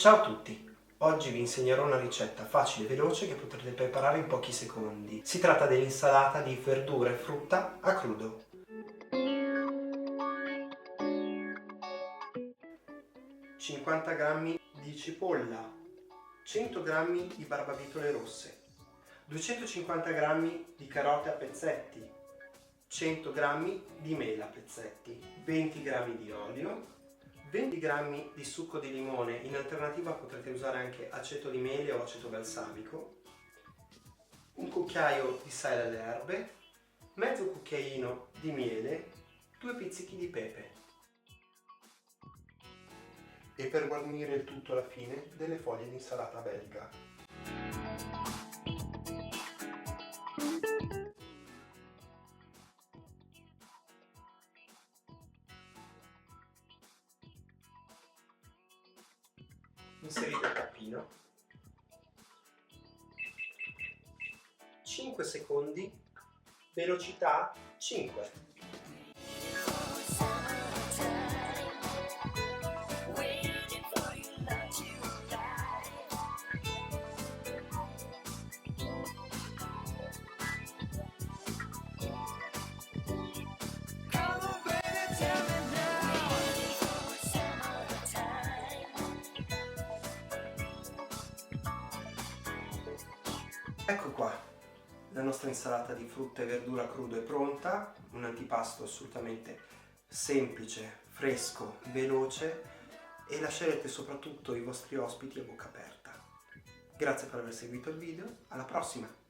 Ciao a tutti! Oggi vi insegnerò una ricetta facile e veloce che potrete preparare in pochi secondi. Si tratta dell'insalata di verdura e frutta a crudo. Cinquanta grammi di cipolla, 100 grammi di barbavitole rosse, 250 grammi di carote a pezzetti, 100 grammi di mela a pezzetti, 20 grammi di olio, 20 grammi di succo di limone, in alternativa potrete usare anche aceto di mele o aceto balsamico, un cucchiaio di sale alle erbe, mezzo cucchiaino di miele, 2 pizzichi di pepe. E per guarnire il tutto alla fine delle foglie di insalata belga. Inserite il tappino, 5 secondi, velocità 5. Ecco qua, la nostra insalata di frutta e verdura crudo è pronta, un antipasto assolutamente semplice, fresco, veloce e lascerete soprattutto i vostri ospiti a bocca aperta. Grazie per aver seguito il video, alla prossima!